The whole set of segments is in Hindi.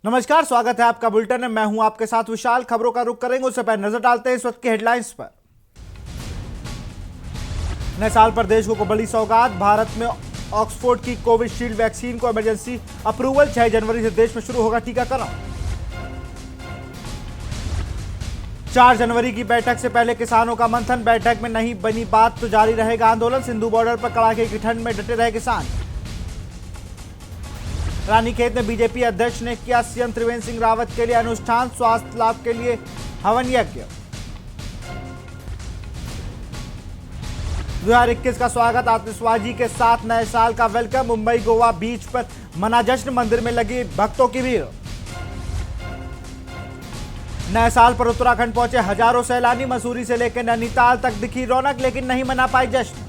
नमस्कार, स्वागत है आपका बुलेटिन में। मैं हूं आपके साथ विशाल। खबरों का रुख करेंगे उससे पहले नजर डालते हैं इस वक्त की हेडलाइंस पर। नए साल पर देश को बड़ी सौगात। भारत में ऑक्सफोर्ड की कोविशील्ड वैक्सीन को इमरजेंसी अप्रूवल। 6 जनवरी से देश में शुरू होगा टीकाकरण। 4 जनवरी की बैठक से पहले किसानों का मंथन। बैठक में नहीं बनी बात तो जारी रहेगा आंदोलन। सिंधु बॉर्डर पर कड़ाके की ठंड में डटे रहे किसान। रानीखेत में बीजेपी अध्यक्ष ने किया सीएम त्रिवेंद्र सिंह रावत के लिए अनुष्ठान। स्वास्थ्य लाभ के लिए हवन यज्ञ। 2021 का स्वागत आतिशबाजी के साथ नए साल का वेलकम। मुंबई गोवा बीच पर मना जश्न। मंदिर में लगी भक्तों की भीड़। नए साल पर उत्तराखंड पहुंचे हजारों सैलानी। मसूरी से लेकर नैनीताल तक दिखी रौनक, लेकिन नहीं मना पाई जश्न।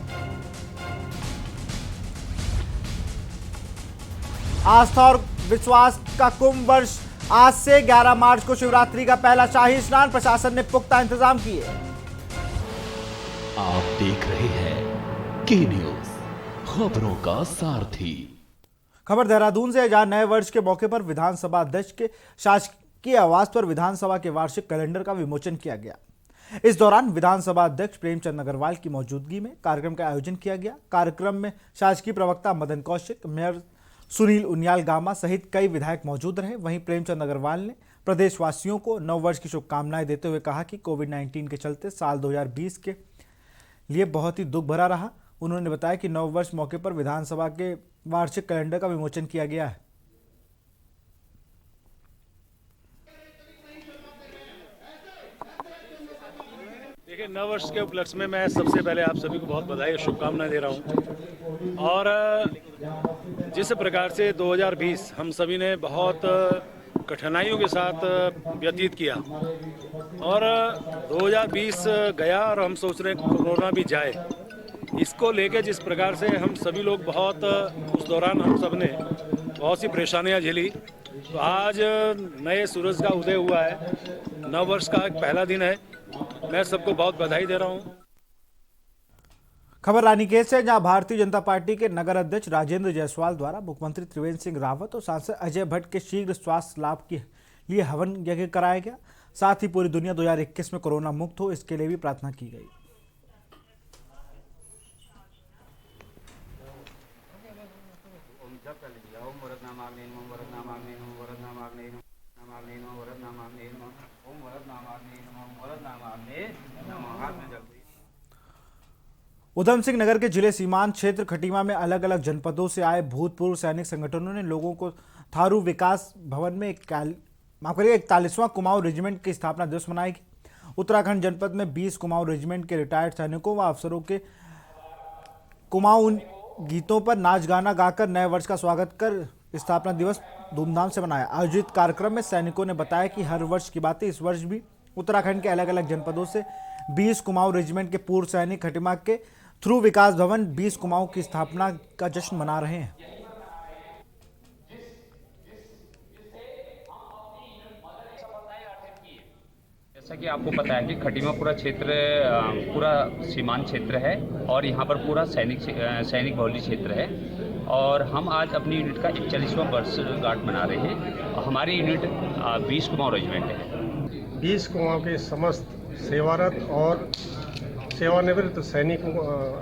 आस्था और विश्वास का कुंभ वर्ष आज से 11 मार्च को शिवरात्रि का पहला शाही स्नान। प्रशासन ने पुख्ता इंतजाम किए। आप देख रहे हैं के न्यूज, खबरों का सारथी। खबर देहरादून से, जहां नए वर्ष के मौके पर विधानसभा अध्यक्ष के शासकीय आवास पर विधानसभा के वार्षिक कैलेंडर का विमोचन किया गया। इस दौरान विधानसभा अध्यक्ष प्रेमचंद अग्रवाल की मौजूदगी में कार्यक्रम का आयोजन किया गया। कार्यक्रम में शासकीय प्रवक्ता मदन कौशिक, मेयर सुनील उनियाल गामा सहित कई विधायक मौजूद रहे। वहीं प्रेमचंद अग्रवाल ने प्रदेशवासियों को नववर्ष की शुभकामनाएं देते हुए कहा कि कोविड-19 के चलते साल 2020 के लिए बहुत ही दुख भरा रहा। उन्होंने बताया कि नववर्ष मौके पर विधानसभा के वार्षिक कैलेंडर का विमोचन किया गया है। देखिए, नववर्ष के उपलक्ष्य में मैं सबसे पहले आप सभी को बहुत बधाई और शुभकामनाएं दे रहा हूं। और जिस प्रकार से 2020 हम सभी ने बहुत कठिनाइयों के साथ व्यतीत किया और 2020 गया और हम सोच रहे हैं कोरोना भी जाए, इसको लेके जिस प्रकार से हम सभी लोग बहुत उस दौरान हम सब ने बहुत सी परेशानियां झेली, तो आज नए सूरज का उदय हुआ है। नववर्ष का एक पहला दिन है। मैं सबको बहुत बधाई दे रहा हूं। खबर रानीखेत से, जहां भारतीय जनता पार्टी के नगर अध्यक्ष राजेंद्र जायसवाल द्वारा मुख्यमंत्री त्रिवेंद्र सिंह रावत और सांसद अजय भट्ट के शीघ्र स्वास्थ्य लाभ के लिए हवन यज्ञ कराया गया। साथ ही पूरी दुनिया 2021 में कोरोना मुक्त हो, इसके लिए भी प्रार्थना की गई। उधम सिंह नगर के जिले सीमांत क्षेत्र खटीमा में अलग अलग जनपदों से आए भूतपूर्व सैनिक संगठनों ने लोगों को थारू विकास भवन में 41वां कुमाऊं रेजिमेंट की स्थापना दिवस मनाएगी। उत्तराखंड जनपद में 20 कुमाऊं रेजिमेंट के रिटायर्ड सैनिकों व अफसरों के कुमाऊं गीतों पर नाच गाना गाकर नए वर्ष का स्वागत कर स्थापना दिवस धूमधाम से मनाया। आयोजित कार्यक्रम में सैनिकों ने बताया कि हर वर्ष की बातें इस वर्ष भी उत्तराखंड के अलग अलग जनपदों से 20 कुमाऊं रेजिमेंट के पूर्व सैनिक खटीमा के थ्रू विकास भवन 20 कुमाऊं की स्थापना का जश्न मना रहे हैं। जैसा कि आपको पता है कि खटीमा पूरा क्षेत्र पूरा सीमांत क्षेत्र है और यहाँ पर पूरा सैनिक बहुल्य क्षेत्र है और हम आज अपनी यूनिट का 41वां वर्षगांठ मना रहे हैं। हमारी यूनिट 20 कुमाऊं रेजिमेंट है। 20 कुमाऊं के समस्त सेवारत और सेवानिवृत्त सैनिकों,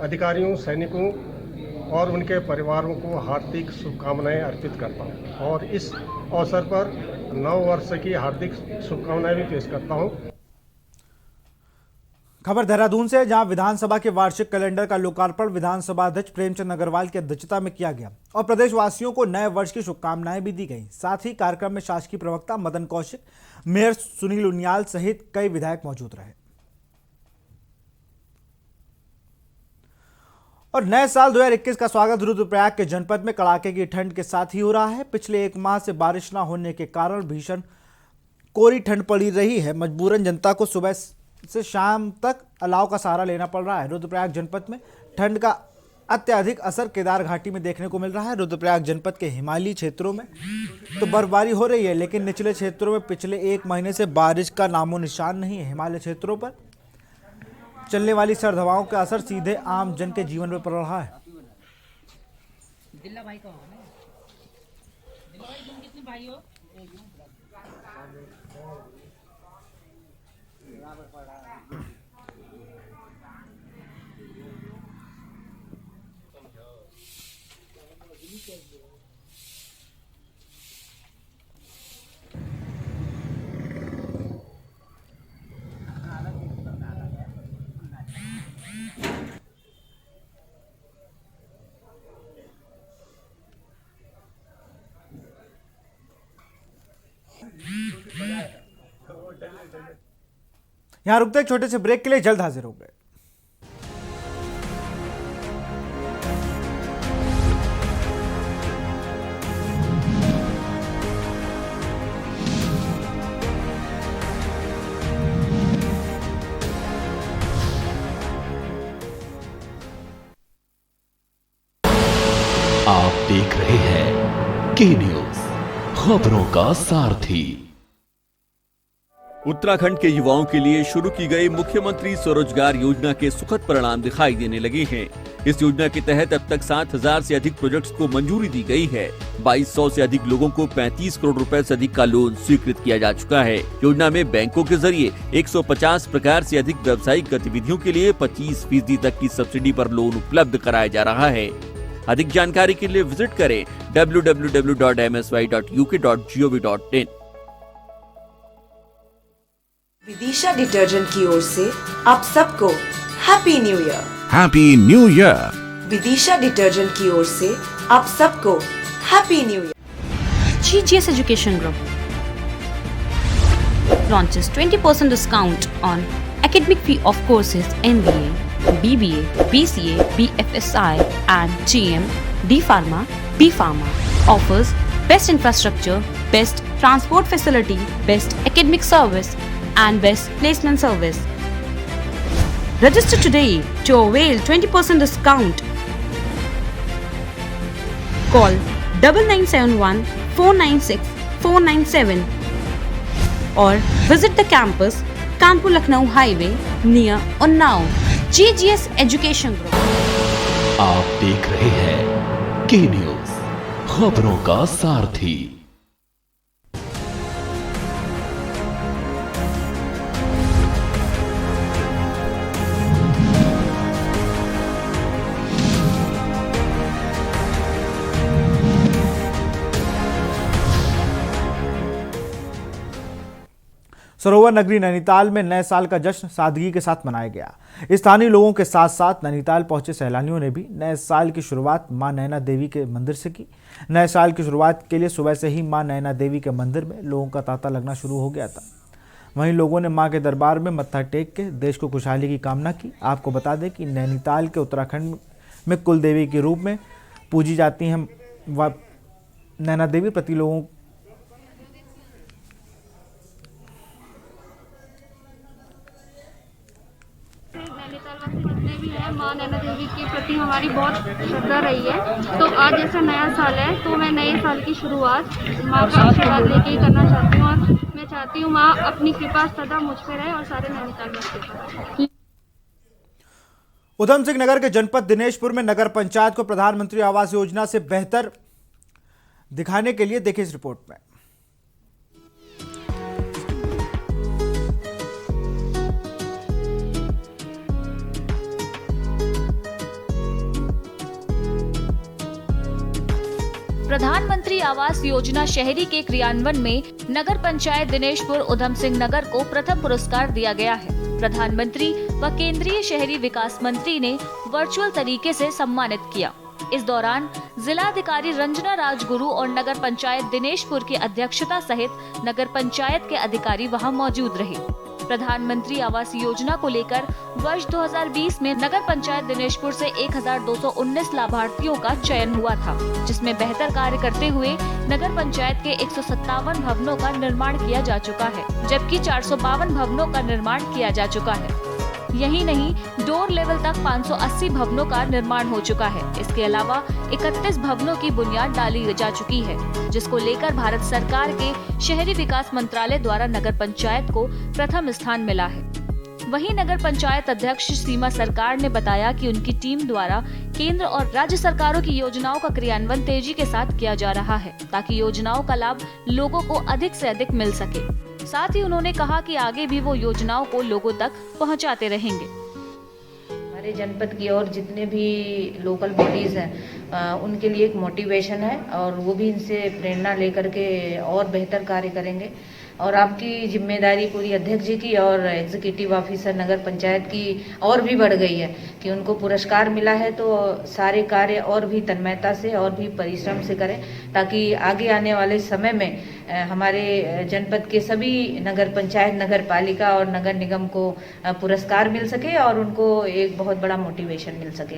अधिकारियों, सैनिकों और उनके परिवारों को हार्दिक शुभकामनाएं अर्पित करता हूं और इस अवसर पर नव वर्ष की हार्दिक शुभकामनाएं भी पेश करता हूं। खबर देहरादून से, जहां विधानसभा के वार्षिक कैलेंडर का लोकार्पण विधानसभा अध्यक्ष प्रेमचंद अग्रवाल की अध्यक्षता में किया गया और प्रदेशवासियों को नए वर्ष की शुभकामनाएं भी दी गई। साथ ही कार्यक्रम में शासकीय प्रवक्ता मदन कौशिक, मेयर सुनील उनियाल सहित कई विधायक मौजूद रहे। और नए साल 2021 का स्वागत रुद्रप्रयाग के जनपद में कड़ाके की ठंड के साथ ही हो रहा है। पिछले 1 माह से बारिश न होने के कारण भीषण कोरी ठंड पड़ी रही है। मजबूरन जनता को सुबह से शाम तक अलाव का सहारा लेना पड़ रहा है। रुद्रप्रयाग जनपद में ठंड का अत्यधिक असर केदार घाटी में देखने को मिल रहा है। रुद्रप्रयाग जनपद के हिमालयी क्षेत्रों में तो बर्फबारी हो रही है, लेकिन निचले क्षेत्रों में पिछले 1 महीने से बारिश का नामो निशान नहीं है। हिमालय क्षेत्रों पर चलने वाली सर्द हवाओं का असर सीधे आम जन के जीवन में पड़ रहा है। दिल्ला भाई का हो ना? दिल्ला भाई तुम कितने भाई हो? यहाँ रुकते हैं छोटे से ब्रेक के लिए, जल्द हाजिर होंगे। आप देख रहे हैं के न्यूज, खबरों का सारथी। उत्तराखंड के युवाओं के लिए शुरू की गई मुख्यमंत्री स्वरोजगार योजना के सुखद परिणाम दिखाई देने लगे हैं। इस योजना के तहत अब तक 7,000 से अधिक प्रोजेक्ट्स को मंजूरी दी गई है। 2,200 से अधिक लोगों को 35 करोड़ रुपए से अधिक का लोन स्वीकृत किया जा चुका है। योजना में बैंकों के जरिए 150 प्रकार से अधिक व्यावसायिक गतिविधियों के लिए 25% तक की सब्सिडी पर लोन उपलब्ध कराया जा रहा है। अधिक जानकारी के लिए विजिट करें www.msy.uk.gov.in। विदिशा डिटर्जेंट की ओर से आप सबको happy new year. Happy new year. Vidisha detergent की ओर से आप सबको happy new year. GGS Education Group launches 20% discount on academic fee of courses MBA, BBA, BCA, BFSI and GM, D Pharma, B Pharma. Offers best infrastructure, best transport facility, best academic service and best placement service. Register today to avail 20% discount. Call 9971 496 497 or visit the campus Kanpur Lucknow Highway near Unnao. GGS Education Group. आप देख रहे हैं के न्यूज, खबरों का सारथी। सरोवर नगरी नैनीताल में नए साल का जश्न सादगी के साथ मनाया गया। स्थानीय लोगों के साथ साथ नैनीताल पहुंचे सैलानियों ने भी नए साल की शुरुआत मां नैना देवी के मंदिर से की। नए साल की शुरुआत के लिए सुबह से ही मां नैना देवी के मंदिर में लोगों का तांता लगना शुरू हो गया था। वहीं लोगों ने मां के दरबार में मत्था टेक के देश को खुशहाली की कामना की। आपको बता दें कि नैनीताल के उत्तराखंड में कुल देवी के रूप में पूजी जाती हैं नैना देवी। प्रति लोगों जितने भी हैं मां नैना देवी के प्रति हमारी बहुत श्रद्धा रही है। तो आज जैसा नया साल है तो मैं नए साल की शुरुआत मां का आशीर्वाद लेके ही करना चाहती हूँ और मैं चाहती हूँ मां अपनी कृपा सदा मुझ पर रहे और सारे नैनीताल वासियों पर। उधम सिंह नगर के जनपद दिनेशपुर में नगर पंचायत को प्रधानमंत्री आवास योजना से बेहतर दिखाने के लिए देखिए इस रिपोर्ट में। प्रधानमंत्री आवास योजना शहरी के क्रियान्वयन में नगर पंचायत दिनेशपुर उधम सिंह नगर को प्रथम पुरस्कार दिया गया है। प्रधानमंत्री व केंद्रीय शहरी विकास मंत्री ने वर्चुअल तरीके से सम्मानित किया। इस दौरान जिलाधिकारी रंजना राजगुरु और नगर पंचायत दिनेशपुर की अध्यक्षता सहित नगर पंचायत के अधिकारी वहां मौजूद रहे। प्रधानमंत्री आवास योजना को लेकर वर्ष 2020 में नगर पंचायत दिनेशपुर से 1219 लाभार्थियों का चयन हुआ था, जिसमें बेहतर कार्य करते हुए नगर पंचायत के 157 भवनों का निर्माण किया जा चुका है, जबकि 452 भवनों का निर्माण किया जा चुका है। यही नहीं, डोर लेवल तक 580 भवनों का निर्माण हो चुका है। इसके अलावा 31 भवनों की बुनियाद डाली जा चुकी है, जिसको लेकर भारत सरकार के शहरी विकास मंत्रालय द्वारा नगर पंचायत को प्रथम स्थान मिला है। वहीं नगर पंचायत अध्यक्ष सीमा सरकार ने बताया कि उनकी टीम द्वारा केंद्र और राज्य सरकारों की योजनाओं का क्रियान्वयन तेजी के साथ किया जा रहा है ताकि योजनाओं का लाभ लोगों को अधिक से अधिक मिल सके। साथ ही उन्होंने कहा कि आगे भी वो योजनाओं को लोगों तक पहुंचाते रहेंगे। हमारे जनपद की और जितने भी लोकल बॉडीज हैं उनके लिए एक मोटिवेशन है और वो भी इनसे प्रेरणा लेकर के और बेहतर कार्य करेंगे। और आपकी जिम्मेदारी पूरी अध्यक्ष जी की और एग्जीक्यूटिव ऑफिसर नगर पंचायत की और भी बढ़ गई है कि उनको पुरस्कार मिला है तो सारे कार्य और भी तन्मयता से और भी परिश्रम से करें ताकि आगे आने वाले समय में हमारे जनपद के सभी नगर पंचायत, नगर पालिका और नगर निगम को पुरस्कार मिल सके और उनको एक बहुत बड़ा मोटिवेशन मिल सके।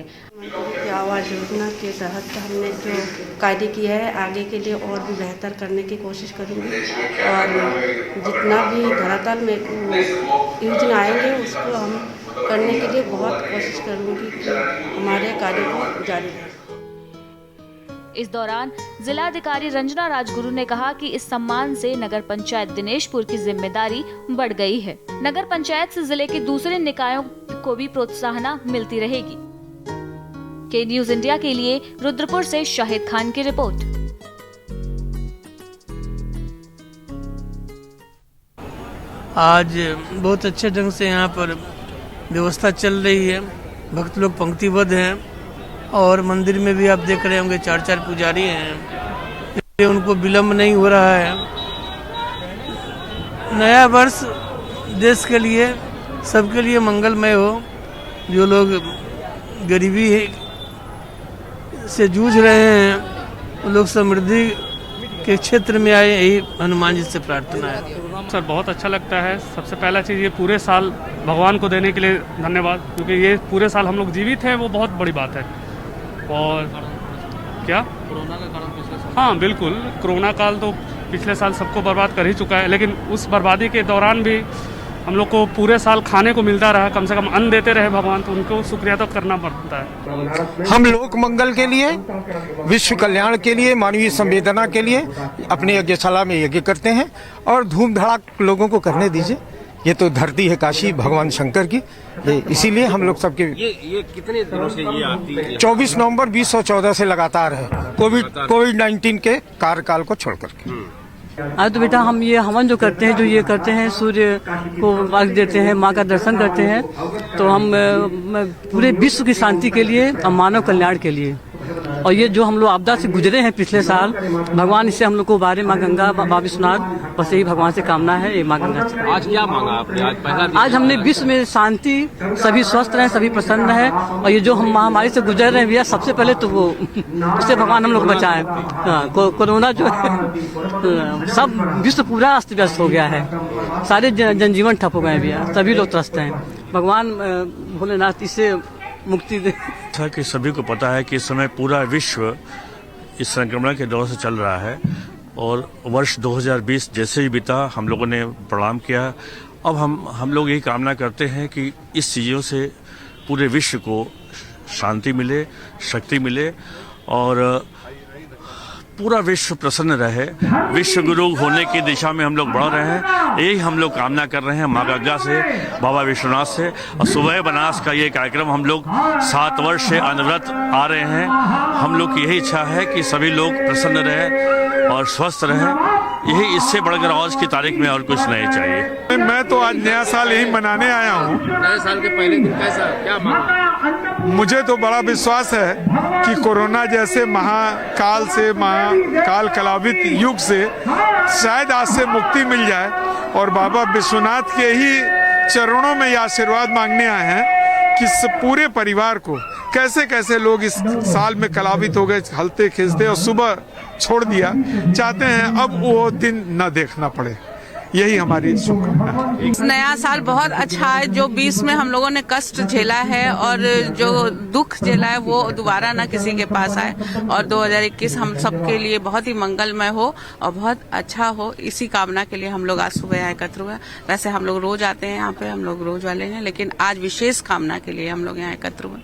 आवास योजना के तहत हमने जो कार्य किया है आगे के लिए और भी बेहतर करने की कोशिश करूँगी और जितना भी धरातल में योजना आएंगे उसको हम करने के लिए बहुत कोशिश करूँगी कि हमारे कार्य को जारी रखें। इस दौरान जिलाधिकारी रंजना राजगुरु ने कहा कि इस सम्मान से नगर पंचायत दिनेशपुर की जिम्मेदारी बढ़ गई है। नगर पंचायत से जिले के दूसरे निकायों को भी प्रोत्साहन मिलती रहेगी। के न्यूज इंडिया के लिए रुद्रपुर से शाहिद खान की रिपोर्ट। आज बहुत अच्छे ढंग से यहाँ पर व्यवस्था चल रही है। भक्त लोग पंक्तिबद्ध हैं और मंदिर में भी आप देख रहे होंगे 4-4 पुजारी हैं, इसलिए उनको विलम्ब नहीं हो रहा है। नया वर्ष देश के लिए सबके लिए मंगलमय हो। जो लोग गरीबी से जूझ रहे हैं वो लोग समृद्धि के क्षेत्र में आए, यही हनुमान जी से प्रार्थना है। सर बहुत अच्छा लगता है। सबसे पहला चीज़ ये पूरे साल भगवान को देने के लिए धन्यवाद, क्योंकि ये पूरे साल हम लोग जीवित हैं वो बहुत बड़ी बात है। और क्या कोरोना का कारण पिछले साल? हाँ बिल्कुल, कोरोना काल तो पिछले साल सबको बर्बाद कर ही चुका है, लेकिन उस बर्बादी के दौरान भी हम लोग को पूरे साल खाने को मिलता रहा, कम से कम अन्न देते रहे भगवान, तो उनको शुक्रिया तो करना पड़ता है। हम लोक मंगल के लिए, विश्व कल्याण के लिए, मानवीय संवेदना के लिए अपने यज्ञशाला में यज्ञ करते हैं और धूम धड़ाक लोगों को करने दीजिए। ये तो धरती है काशी भगवान शंकर की, इसीलिए हम लोग सबके ये कितने दिनों से ये आती है? 24 नवंबर 2014 से लगातार है, कोविड-19 के कार्यकाल को छोड़ करके। आज तो बेटा हम ये हवन जो करते हैं, जो ये करते हैं, सूर्य को अर्घ्य देते हैं, माँ का दर्शन करते हैं, तो हम पूरे विश्व की शांति के लिए और मानव कल्याण के लिए, और ये जो हम लोग आपदा से गुजरे हैं पिछले साल, भगवान इससे हम लोग को उबारे। माँ गंगा, बाबा विश्वनाथ, बस यही भगवान से कामना है। ये माँ गंगा से आज क्या मांगा आपने? आज हमने विश्व में शांति, सभी स्वस्थ रहे, सभी प्रसन्न रहे, और ये जो हम महामारी से गुजर रहे हैं भैया, सबसे पहले तो वो उससे भगवान हम लोग बचाए। कोरोना जो है सब विश्व पूरा अस्त व्यस्त हो गया है, सारे जनजीवन ठप हो गए भैया, सभी लोग त्रस्त हैं। भगवान भोलेनाथ इससे मुक्ति दे। था कि सभी को पता है कि इस समय पूरा विश्व इस संक्रमण के दौर से चल रहा है और वर्ष 2020 जैसे ही बीता हम लोगों ने प्रणाम किया। अब हम लोग यही कामना करते हैं कि इस चीज़ों से पूरे विश्व को शांति मिले, शक्ति मिले और पूरा विश्व प्रसन्न रहे, विश्व गुरु होने की दिशा में हम लोग बढ़ रहे हैं। यही हम लोग कामना कर रहे हैं माँ गंगा से, बाबा विश्वनाथ से। और सुबह बनास का ये कार्यक्रम हम लोग 7 वर्ष से अनवरत आ रहे हैं। हम लोग की यही इच्छा है कि सभी लोग प्रसन्न रहें और स्वस्थ रहें। यही इससे बढ़कर आज की तारीख में और कुछ नहीं चाहिए। मैं तो आज नया साल यही मनाने आया हूँ। नए साल के पहले दिन कैसा, क्या मांगा? मुझे तो बड़ा विश्वास है कि कोरोना जैसे महाकाल से, महाकाल कलावित युग से शायद आज से मुक्ति मिल जाए, और बाबा विश्वनाथ के ही चरणों में ये आशीर्वाद मांगने आए हैं कि पूरे परिवार को कैसे कैसे लोग इस साल में कलावित हो गए, हलते खिंचते और सुबह छोड़ दिया, चाहते हैं अब वो दिन न देखना पड़े। यही हमारी शुभकामना है। नया साल बहुत अच्छा है। जो 20 में हम लोगों ने कष्ट झेला है और जो दुख झेला है वो दोबारा ना किसी के पास आए, और 2021 हम सबके लिए बहुत ही मंगलमय हो और बहुत अच्छा हो, इसी कामना के लिए हम लोग आज सुबह यहाँ एकत्र हुए। वैसे हम लोग रोज आते हैं यहाँ पे, हम लोग रोज वाले हैं, लेकिन आज विशेष कामना के लिए हम लोग यहाँ एकत्र हुए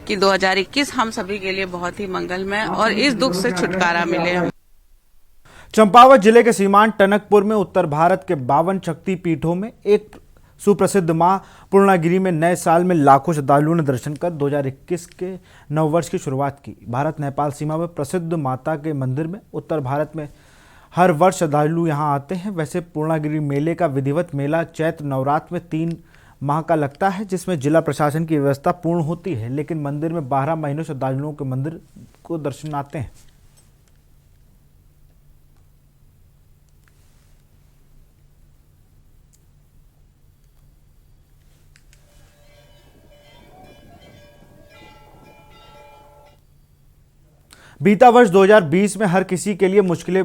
कि 2021 हम सभी के लिए बहुत ही मंगलमय और इस दुख से छुटकारा मिले। हम चंपावत जिले के सीमांत टनकपुर में उत्तर भारत के 52 शक्ति पीठों में एक सुप्रसिद्ध मां पूर्णागिरी में नए साल में लाखों श्रद्धालुओं ने दर्शन कर 2021 के नववर्ष की शुरुआत की। भारत नेपाल सीमा में प्रसिद्ध माता के मंदिर में उत्तर भारत में हर वर्ष श्रद्धालु यहां आते हैं। वैसे पूर्णागिरी मेले का विधिवत मेला चैत्र नवरात्र में 3 माह का लगता है, जिसमें जिला प्रशासन की व्यवस्था पूर्ण होती है, लेकिन मंदिर में 12 महीनों श्रद्धालुओं के मंदिर को दर्शन आते हैं। बीता वर्ष 2020 में हर किसी के लिए मुश्किलें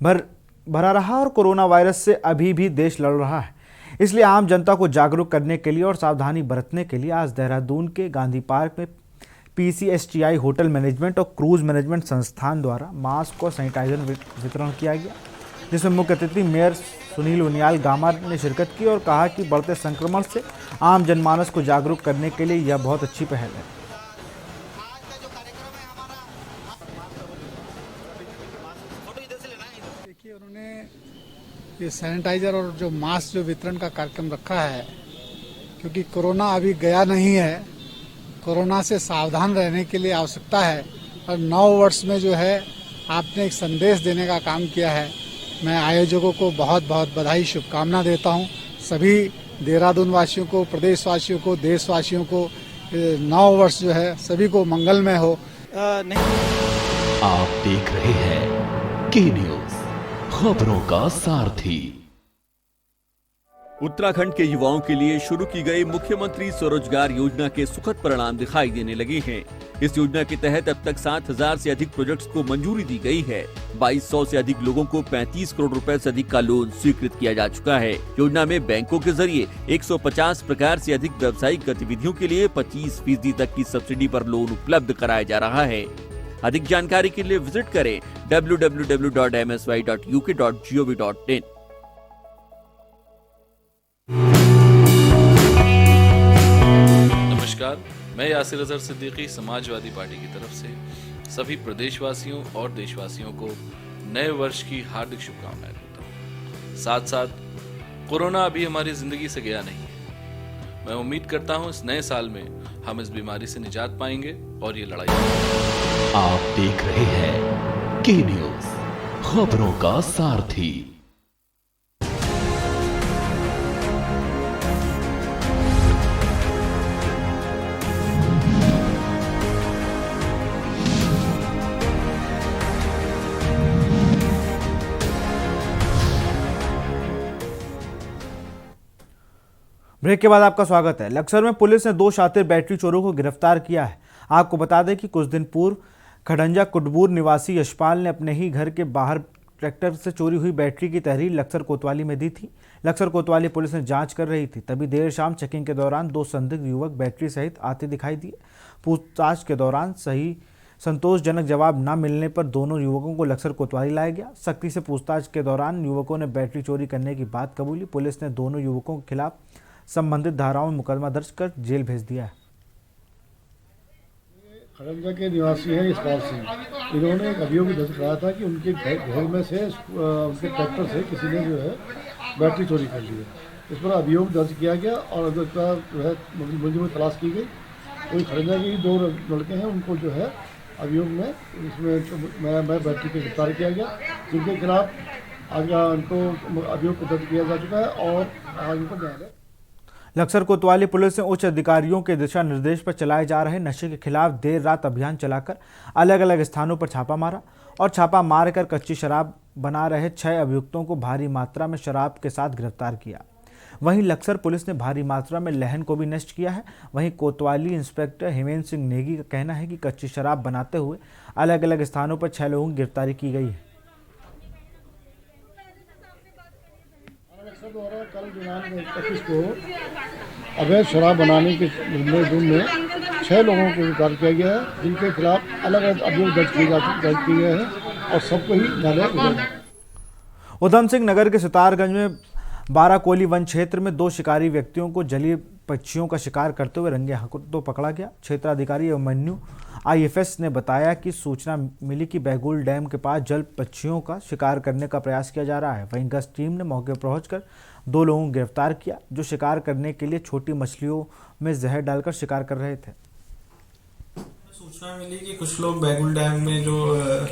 भरा रहा और कोरोना वायरस से अभी भी देश लड़ रहा है। इसलिए आम जनता को जागरूक करने के लिए और सावधानी बरतने के लिए आज देहरादून के गांधी पार्क में PCSTI होटल मैनेजमेंट और क्रूज मैनेजमेंट संस्थान द्वारा मास्क और सैनिटाइजर वितरण किया गया, जिसमें मुख्य अतिथि मेयर सुनील उनियाल गामा ने शिरकत की और कहा कि बढ़ते संक्रमण से आम जनमानस को जागरूक करने के लिए यह बहुत अच्छी पहल है। देखिए, उन्होंने ये सैनिटाइजर और जो मास्क जो वितरण का कार्यक्रम रखा है, क्योंकि कोरोना अभी गया नहीं है, कोरोना से सावधान रहने के लिए आवश्यकता है और नव वर्ष में जो है आपने एक संदेश देने का काम किया है। मैं आयोजकों को बहुत बहुत बधाई शुभकामना देता हूं। सभी देहरादून वासियों को, प्रदेशवासियों को, देशवासियों को नव वर्ष जो है सभी को मंगलमय हो। आप देख रहे हैं के न्यूज, खबरों का सारथी। उत्तराखंड के युवाओं के लिए शुरू की गई मुख्यमंत्री स्वरोजगार योजना के सुखद परिणाम दिखाई देने लगे हैं। इस योजना के तहत अब तक 7,000 से अधिक प्रोजेक्ट्स को मंजूरी दी गई है। 2,200 से अधिक लोगों को 35 करोड़ रुपए से अधिक का लोन स्वीकृत किया जा चुका है। योजना में बैंकों के जरिए 150 प्रकार से अधिक व्यावसायिक गतिविधियों के लिए 25% तक की सब्सिडी पर लोन उपलब्ध कराया जा रहा है। अधिक जानकारी के लिए विजिट करें www.msy.uk.gov.in। नमस्कार, मैं यासिर अजहर सिद्दीकी समाजवादी पार्टी की तरफ से सभी प्रदेशवासियों और देशवासियों को नए वर्ष की हार्दिक शुभकामनाएं देता हूं। साथ साथ कोरोना अभी हमारी जिंदगी से गया नहीं है। मैं उम्मीद करता हूं इस नए साल में हम इस बीमारी से निजात पाएंगे और ये लड़ाई। आप देख रहे हैं के न्यूज, खबरों का सारथी। ब्रेक के बाद आपका स्वागत है। लक्सर में पुलिस ने 2 शातिर बैटरी चोरों को गिरफ्तार किया है। आपको बता दें कि कुछ दिन पूर्व खडंजा कुटबूर निवासी यशपाल ने अपने ही घर के बाहर ट्रैक्टर से चोरी हुई बैटरी की तहरीर लक्सर कोतवाली में दी थी। लक्सर कोतवाली पुलिस ने जांच कर रही थी, तभी देर शाम चेकिंग के दौरान 2 संदिग्ध युवक बैटरी सहित आते दिखाई दिए। पूछताछ के दौरान सही संतोषजनक जवाब न मिलने पर दोनों युवकों को लक्सर कोतवाली लाया गया। सख्ती से पूछताछ के दौरान युवकों ने बैटरी चोरी करने की बात कबूली। पुलिस ने दोनों युवकों के खिलाफ संबंधित धाराओं में मुकदमा दर्ज कर जेल भेज दिया है। खडंजा के निवासी हैं यशपाल सिंह। इन्होंने एक अभियोग दर्ज कराया था कि उनके घर में से उनके ट्रैक्टर से किसी ने जो है बैटरी चोरी कर ली है। इस पर अभियोग दर्ज किया गया और उसका जो है मुलजिम में तलाश की गई। वही खडंजा के ही 2 लड़के हैं, उनको जो है अभियोग में इसमें बैटरी को गिरफ्तार किया गया, जिनके खिलाफ आगे उनको अभियोग दर्ज किया जा चुका है और आगे पर न्यायालय। लक्सर कोतवाली पुलिस ने उच्च अधिकारियों के दिशा निर्देश पर चलाए जा रहे नशे के खिलाफ देर रात अभियान चलाकर अलग अलग स्थानों पर छापा मारा और छापा मारकर कच्ची शराब बना रहे 6 अभियुक्तों को भारी मात्रा में शराब के साथ गिरफ्तार किया। वहीं लक्सर पुलिस ने भारी मात्रा में लहन को भी नष्ट किया है। वहीं कोतवाली इंस्पेक्टर हेमेंद्र सिंह नेगी का कहना है कि कच्ची शराब बनाते हुए अलग अलग स्थानों पर 6 लोगों की गिरफ्तारी की गई है। द्वारा कल दिनांक 25 को अवैध शराब बनाने के जुर्म में 6 लोगों को गिरफ्तार किया गया है, जिनके खिलाफ अलग अलग अभियोग दर्ज किए गए हैं और सबको ही न्यायालय। उधम सिंह नगर के सितारगंज में बाराकोली वन क्षेत्र में 2 शिकारी व्यक्तियों को जलीय पक्षियों का शिकार करते हुए रंगे हाथों पकड़ा गया। क्षेत्राधिकारी अभिमन्यु आईएफएस ने बताया कि सूचना मिली कि बैगुल डैम के पास जल पक्षियों का शिकार करने का प्रयास किया जा रहा है। वहीं गश्त टीम ने मौके पर पहुंचकर 2 लोगों को गिरफ्तार किया जो शिकार करने के लिए छोटी मछलियों में जहर डालकर शिकार कर रहे थे। सूचना मिली कि कुछ लोग बैगुल डैम में जो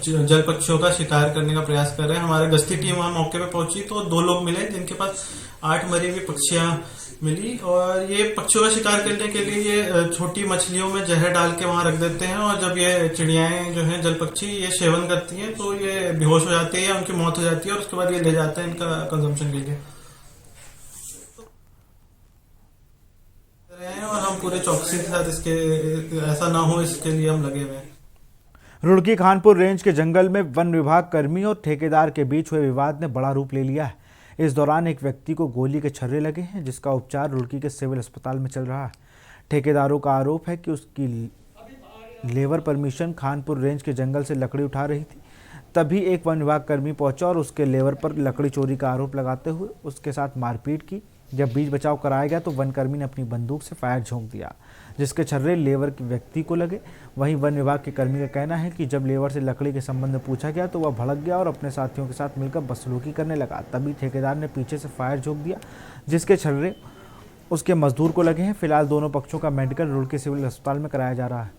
जल पक्षियों का शिकार करने का प्रयास कर रहे हैं। हमारी गश्ती टीम वहां मौके पे पहुंची तो 2 लोग मिले जिनके पास 8 मरी हुई पक्षियां मिली और ये पक्षियों का शिकार करने के लिए ये छोटी मछलियों में जहर डाल के वहां रख देते हैं और जब ये चिड़ियाएं जो हैं जल पक्षी ये सेवन करती हैं तो ये बेहोश हो जाती है या उनकी मौत हो जाती है और उसके बाद ये ले जाते हैं इनका कंजम्पशन के लिए। और हम पूरे चौकसी के साथ इसके ऐसा ना हो इसके लिए हम लगे हुए हैं। रुड़की खानपुर रेंज के जंगल में वन विभाग कर्मी और ठेकेदार के बीच हुए विवाद ने बड़ा रूप ले लिया है। इस दौरान एक व्यक्ति को गोली के छर्रे लगे हैं जिसका उपचार रुड़की के सिविल अस्पताल में चल रहा है। ठेकेदारों का आरोप है कि उसकी लेबर परमिशन खानपुर रेंज के जंगल से लकड़ी उठा रही थी, तभी एक वन विभाग कर्मी पहुंचा और उसके लेबर पर लकड़ी चोरी का आरोप लगाते हुए उसके साथ मारपीट की। जब बीच बचाव कराया गया तो वन कर्मी ने अपनी बंदूक से फायर झोंक दिया जिसके छर्रे लेबर के व्यक्ति को लगे। वहीं वन विभाग के कर्मी का कहना है कि जब लेबर से लकड़ी के संबंध में पूछा गया तो वह भड़क गया और अपने साथियों के साथ मिलकर बदसलूकी करने लगा। तभी ठेकेदार ने पीछे से फायर झोंक दिया जिसके छर्रे उसके मजदूर को लगे हैं। फिलहाल दोनों पक्षों का मेडिकल रुड़की सिविल अस्पताल में कराया जा रहा है।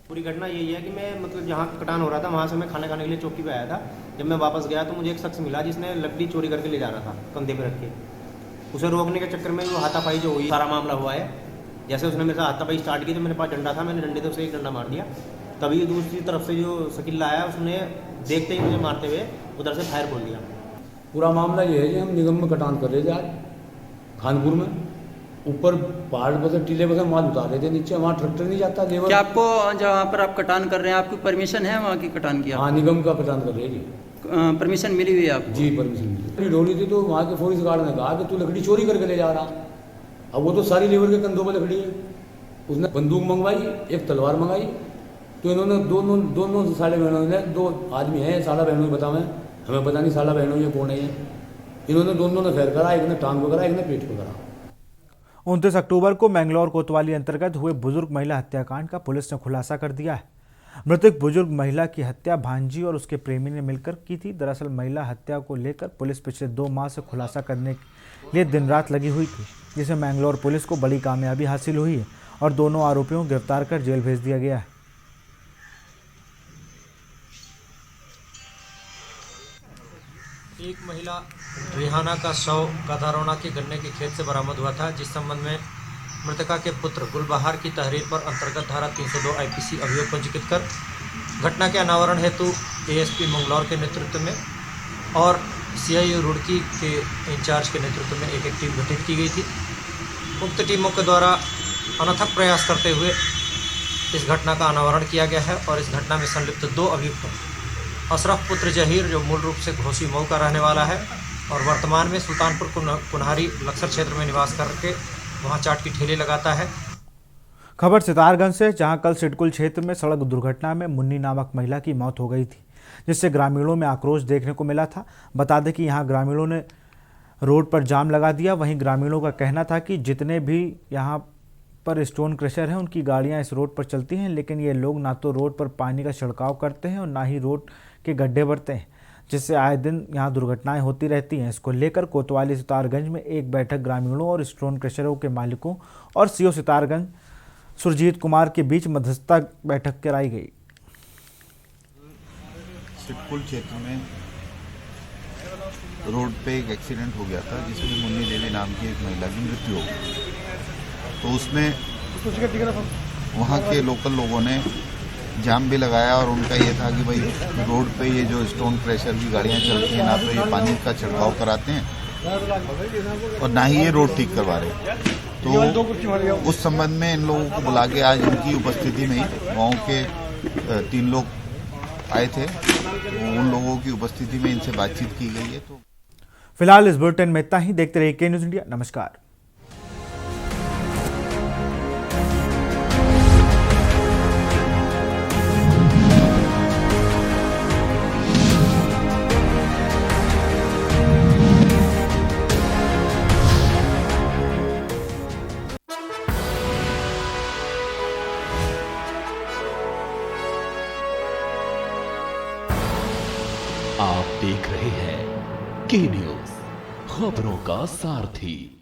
पूरी घटना यही है कि मैं जहाँ कटान हो रहा था वहाँ से मैं खाना खाने के लिए चौकी पे आया था। जब मैं वापस गया तो मुझे एक शख्स मिला जिसने लकड़ी चोरी करके ले जाना था कंधे पे रख के। उसे रोकने के चक्कर में वो हाथापाई जो हुई सारा मामला हुआ है। जैसे उसने मेरे साथ हाथापाई स्टार्ट की तो मेरे पास डंडा था, मैंने डंडे से उसे एक डंडा मार दिया। तभी दूसरी तरफ से जो शकील आया उसने देखते ही मुझे मारते हुए उधर से फायर बोल दिया। पूरा मामला ये है कि हम निगम में कटान कर रहे थे आज खानपुर में, ऊपर पहाड़ पर से टीले पर से माल उतार रहे थे नीचे, वहाँ ट्रैक्टर नहीं जाता लेबर। क्या आपको जहाँ पर आप कटान कर रहे हैं आपकी परमिशन है वहाँ की कटान की? हाँ, निगम का कटान कर रहे हैं जी। परमिशन मिली हुई है आपको? जी परमिशन मिली। ढोली थी तो वहाँ के फॉरेस्ट गार्ड ने कहा कि तू लकड़ी चोरी करके ले जा रहा। अब वो तो सारी लेबर के कंधों पर लकड़ी है। उसने बंदूक मंगवाई, एक तलवार मंगाई, तो इन्होंने दोनों साले बहनों ने 2 आदमी हैं साला बहनों बताओ, हमें पता नहीं साला बहनों ये कौन है। इन्होंने दोनों ने फैर करा, एक ने टांग को करा, एक ने पेट को करा। 29 अक्टूबर को मैंगलोर कोतवाली अंतर्गत हुए बुजुर्ग महिला हत्याकांड का पुलिस ने खुलासा कर दिया है। मृतक बुजुर्ग महिला की हत्या भांजी और उसके प्रेमी ने मिलकर की थी। दरअसल महिला हत्या को लेकर पुलिस पिछले 2 माह से खुलासा करने के लिए दिन रात लगी हुई थी, जिसे मैंगलोर पुलिस को बड़ी कामयाबी हासिल हुई है और दोनों आरोपियों को गिरफ्तार कर जेल भेज दिया गया है। एक महिला रिहाना का शव गाधारोना के गन्ने के खेत से बरामद हुआ था, जिस संबंध में मृतका के पुत्र गुलबहार की तहरीर पर अंतर्गत धारा 302 आईपीसी अभियोग पंजीकृत कर घटना के अनावरण हेतु एएसपी मंगलौर के नेतृत्व में और सीआईए रुड़की के इंचार्ज के नेतृत्व में एक टीम गठित की गई थी। उक्त टीमों के द्वारा अनथक प्रयास करते हुए इस घटना का अनावरण किया गया है और इस घटना में संलिप्त 2 अभियुक्त अशरफ पुत्र जहीर जो मूल रूप से घोसी मऊ का रहने वाला है और वर्तमान में सुल्तानपुर कुन्हारी लक्सर क्षेत्र में निवास करके वहां चाट की ठेले लगाता है। खबर सितारगंज से, जहां कल सिडकुल क्षेत्र में सड़क दुर्घटना में मुन्नी नामक महिला की मौत हो गई थी, जिससे ग्रामीणों में आक्रोश देखने को मिला था। बता दें कि यहां ग्रामीणों ने रोड पर जाम लगा दिया। वहीं ग्रामीणों का कहना था कि जितने भी यहां पर स्टोन क्रशर हैं उनकी गाड़ियां इस रोड पर चलती हैं, लेकिन ये लोग ना तो रोड पर पानी का छिड़काव करते हैं और ना ही रोड के गड्ढे भरते हैं, जिससे आए दिन यहाँ दुर्घटनाएं होती रहती हैं। इसको लेकर कोतवाली सितारगंज में एक बैठक ग्रामीणों और स्टोन क्रशरों के मालिकों और सीओ सितारगंज सुरजीत कुमार के बीच मध्यस्थता बैठक कराई गई। सिडकुल क्षेत्र में रोड पे एक एक्सीडेंट हो गया था जिसमें मुन्नी देवी नाम की एक महिला की मृत्यु हो गई। तो उसमें वहाँ के लोकल लोगों ने जाम भी लगाया और उनका ये था कि भाई रोड पे ये जो स्टोन क्रशर की गाड़ियाँ चलती हैं ना तो ये पानी का छिड़काव कराते हैं और ना ही ये रोड ठीक करवा रहे। तो उस संबंध में इन लोगों को बुला के आज इनकी उपस्थिति में ही गाँव के 3 लोग आए थे, तो उन लोगों की उपस्थिति में इनसे बातचीत की गई है। तो फिलहाल इस बुलेटिन में इतना ही। देखते रहिए के न्यूज़ इंडिया। नमस्कार। देख रहे हैं के न्यूज, खबरों का सारथी।